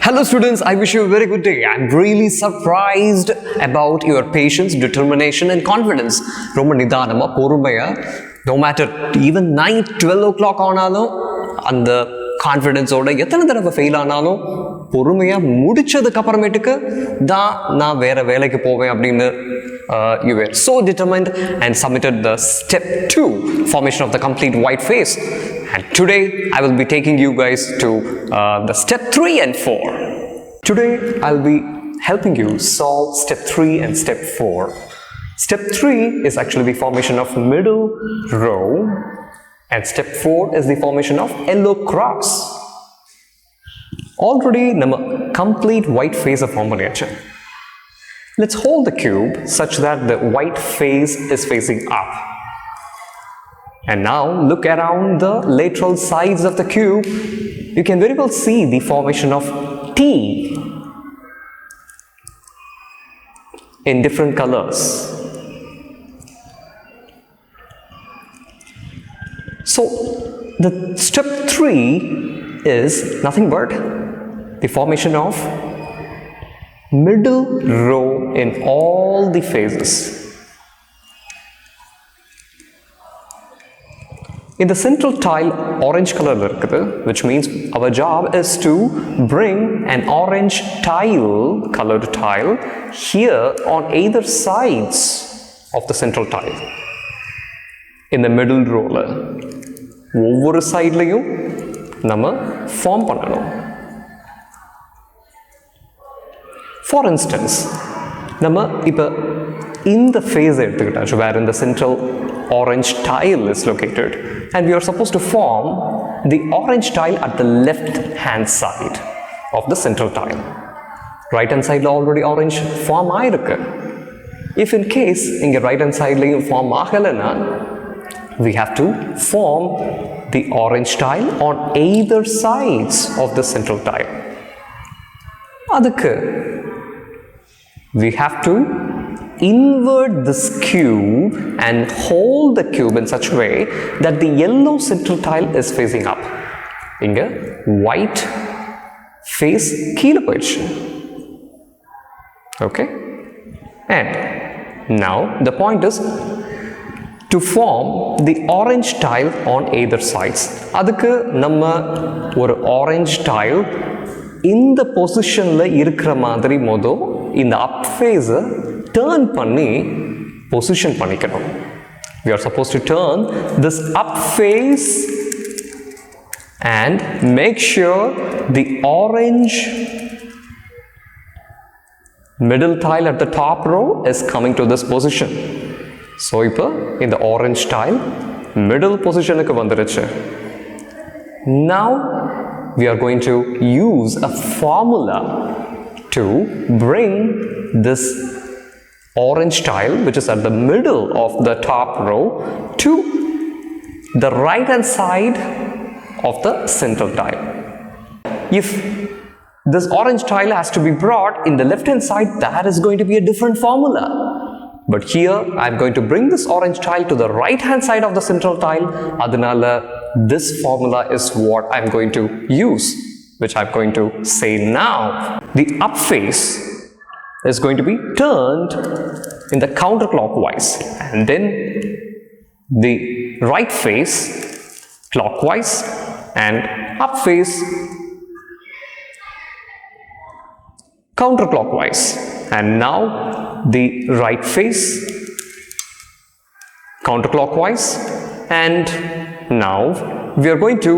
Hello students, I wish you a very good day. I'm really surprised about your patience, determination and confidence. ரொம்ப நிதானமா பொறுமையா no matter even night 12 o'clock ஆனாலும் அந்த கான்ஃபிடன்ஸோட எத்தனை தடவை fail ஆனாலும் பொறுமையாக முடிச்சதுக்கு அப்புறமேட்டுக்கு தான் நான் வேற வேலைக்கு போவேன் அப்படின்னு you were so determined and submitted the step 2 formation of the complete white face. And today I will be taking you guys to the step 3 and 4. Today I'll be helping you solve step 3 and step 4. Step 3 is actually the formation of middle row and step 4 is the formation of yellow cross. Already நம்ம complete white face form பண்ணியாச்சு. Let's hold the cube such that the white face is facing up. And now look around the lateral sides of the cube. You can very well see the formation of T in different colors. So the step 3 is nothing but the formation of middle row in all the phases. In the central tile, orange color irukkudu, which means our job is to bring an orange tile, colored tile, here on either sides of the central tile. In the middle row, ஒவ்வொரு சைட்லையும் நம்ம form பண்ணணும். For instance, நம்ம இப்போ இந்த phase எடுத்துக்கிட்டாச்சு where in the central orange tile is located and we are supposed to form the orange tile at the left hand side of the central tile. Right hand side already orange form ஆயிருக்கு. If in case இங்க right hand side form ஆகலைன்னா we have to form the orange tile on either sides of the central tile. அதுக்கு we have to invert this cube and hold the cube in such a way that the yellow central tile is facing up. Inga white face கீழே போயிடுச்சு. Okay? And now the point is to form the orange tile on either sides. அதுக்கு நம்ம ஒரு orange tile இந்த பொசிஷன்ல இருக்கிற மாதிரி இந்த up phase turn பண்ணி position பண்ணிக்கணும். We are supposed to turn this up phase and make sure the orange middle tile at the top row is coming to this position. So இப்போ இந்த orange tile middle positionக்கு வந்துருச்சு. Now we are going to use a formula to bring this orange tile, which is at the middle of the top row, to the right hand side of the central tile. If this orange tile has to be brought in the left hand side, that is going to be a different formula. But here I am going to bring this orange tile to the right hand side of the central tile. Adhanala this formula is what I am going to use, which I am going to say now. The up face is going to be turned in the counterclockwise and then the right face clockwise and up face counterclockwise. And now the right face counterclockwise and now we are going to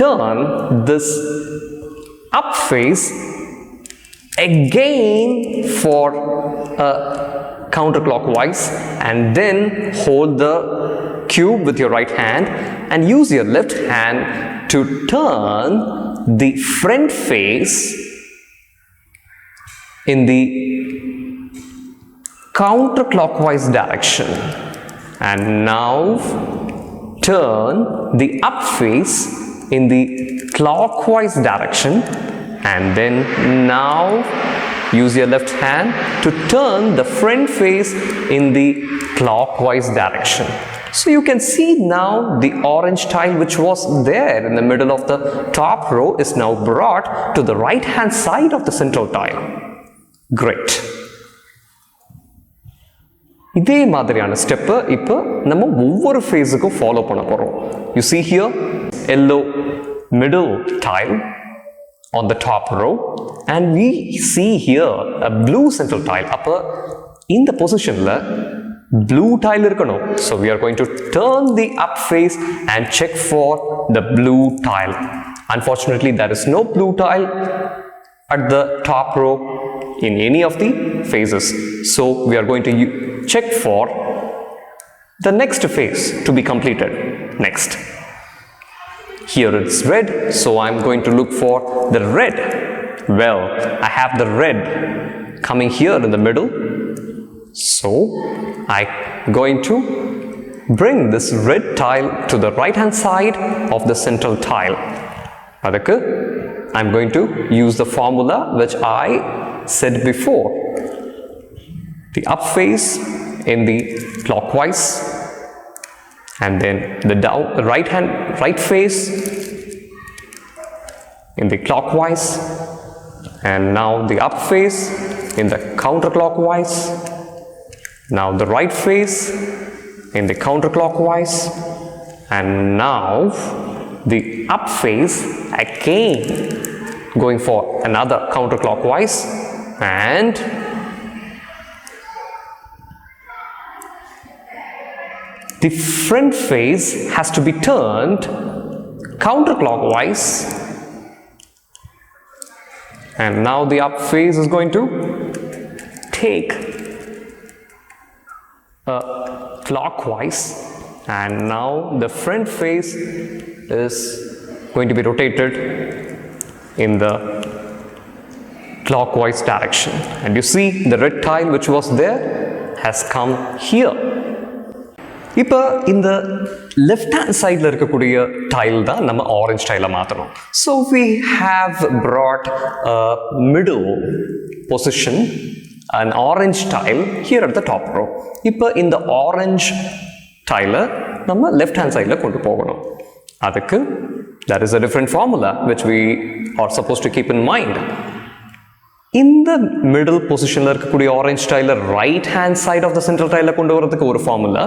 turn this up face again for counterclockwise and then hold the cube with your right hand and use your left hand to turn the front face in the counterclockwise direction and now turn the up face in the clockwise direction and then now use your left hand to turn the front face in the clockwise direction. So you can see now the orange tile which was there in the middle of the top row is now brought to the right hand side of the central tile. Great. இதே மாதிரியான step இப்போ நம்ம ஒவ்வொரு ஃபேஸுக்கும் follow பண்ண போறோம். You see here yellow middle tile on the top row and we see here a blue central tile. அப்ப இந்த பொசிஷன்ல blue tile இருக்கணும். So we are going to turn the up face and check for the blue tile. Unfortunately there is no blue tile at the top row in any of the phases. So we are going to check for the next phase to be completed. Next. Here it's red, so I'm going to look for the red. Well, I have the red coming here in the middle. So I'm going to bring this red tile to the right hand side of the central tile. Adukku I'm going to use the formula which I said before. The up face in the clockwise and then the right face in the clockwise and now the up face in the counterclockwise. Now the right face in the counterclockwise and now the up face again going for another counterclockwise and the front face has to be turned counterclockwise and now the up face is going to take clockwise and now the front face is going to be rotated in the clockwise direction and you see the red tile which was there has come here. இப்போ இந்த left hand சைடில் இருக்கக்கூடிய tail தான் நம்ம orange டைலை மாற்றணும். So we have brought a middle position an orange tile here at the top row. இப்போ இந்த ஆரஞ்ச் டைலை நம்ம லெஃப்ட் ஹேண்ட் சைடில் கொண்டு போகணும். அதுக்கு there is a different formula which we are supposed to keep in mind. இந்த middle பொசிஷனில் இருக்கக்கூடிய ஆரஞ்ச் டைலை right hand side of the central டைலில் கொண்டு வரதுக்கு ஒரு ஃபார்முலா,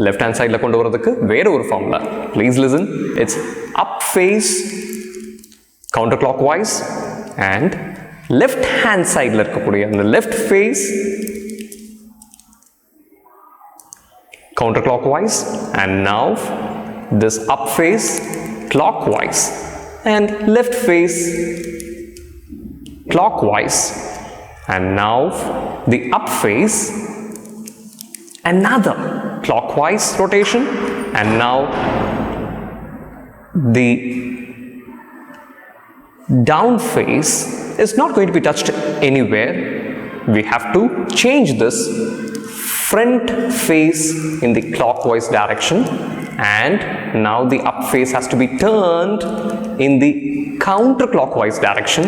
லெஃப்ட் ஹேண்ட் சைடில் கொண்டு வரதுக்கு வேற ஒரு formula. Please listen. It's up face counterclockwise and left hand சைடில் இருக்கக்கூடிய அந்த left face counterclockwise and now this up face clockwise and left face clockwise and now the up face another clockwise rotation and now the down face is not going to be touched anywhere. We have to change this front face in the clockwise direction and now the up face has to be turned in the counterclockwise direction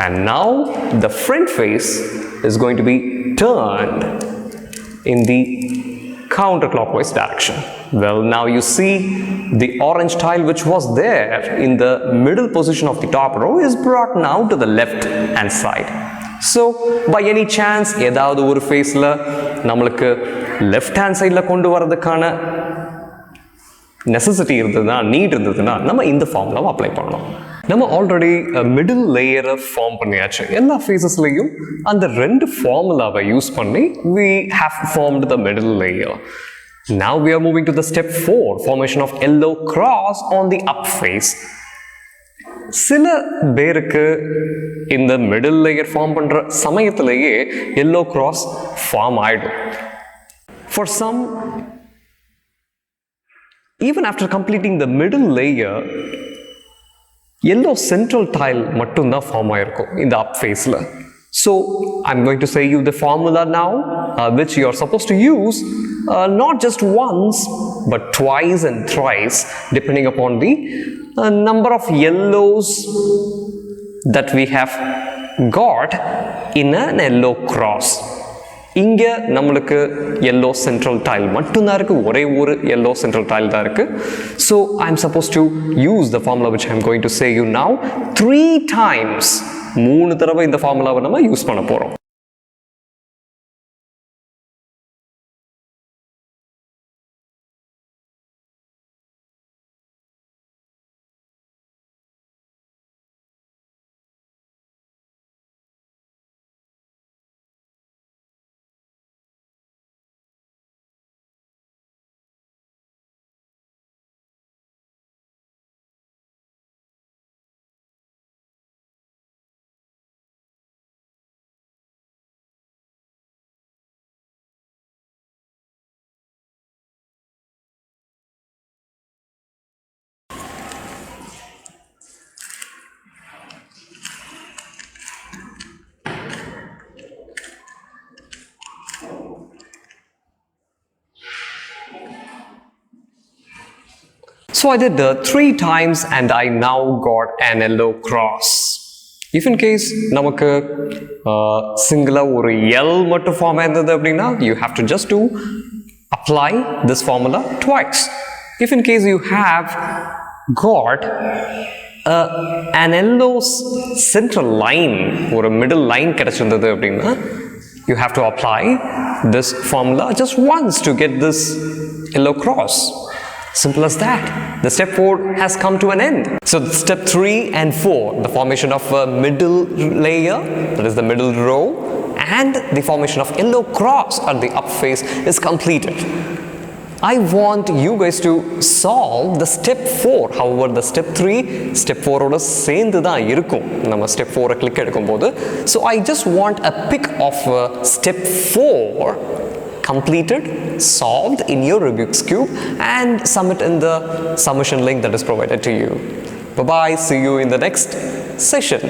and now the front face is going to be turned in the counterclockwise direction. Well, now you see the orange tile which was there in the middle position of the top row is brought now to the left hand side. So by any chance ஏதாவது ஒரு ஃபேஸில் நம்மளுக்கு left hand சைடில் கொண்டு வரதுக்கான necessity இருந்ததுன்னா, NEET இருந்ததுன்னா நம்ம இந்த ஃபார்முலாவை அப்ளை பண்ணணும். நம்ம ஆல்ரெடி மிடில் லேயரை ஃபார்ம் பண்ணியாச்சு. எல்லா ஃபேஸஸ்லையும் அந்த ரெண்டு ஃபார்முலாவை யூஸ் பண்ணி we have formed the middle layer. Now we are moving to the step 4, formation of yellow cross on the up face. சில பேருக்கு இந்த மிடில் லேயர் ஃபார்ம் பண்ற சமயத்திலேயே yellow cross ஃபார்ம் ஆயிடும். For some, even after completing the middle layer, yellow central tile மட்டும்தான் form ஆயிருக்கும் இந்த up faceல. So I'm going to say you the formula now which you are supposed to use not just once but twice and thrice depending upon the number of yellows that we have got in an yellow cross. இங்கே நம்மளுக்கு yellow central tile மட்டும்தான் இருக்குது, ஒரே ஒரு yellow central tile தான் இருக்குது. So I'm supposed to use the formula which I'm going to say you now 3 times. 3 தடவை இந்த ஃபார்முலாவை நம்ம யூஸ் பண்ண போகிறோம். So I did 3 times and I now got an yellow cross. If in case நமக்கு singular ஒரு L மட்டும் form ஆயிருந்தது அப்படின்னா you have to just to apply this formula twice. If in case you have got an yellow central line ஒரு middle line கிடைச்சிருந்தது அப்படின்னா you have to apply this formula just once to get this yellow cross. Simple as that. The step 4 has come to an end. So step 3 and 4, the formation of a middle layer, that is the middle row, and the formation of yellow cross at the up face is completed. I want you guys to solve the step 4. However, the step 3, step 4 oda சேர்ந்து தான் இருக்கும் நம்ம step 4 click எடுக்கும்போது. So I just want a pic of step 4 completed, solved in your Rubik's Cube and submit in the submission link that is provided to you. Bye-bye. See you in the next session.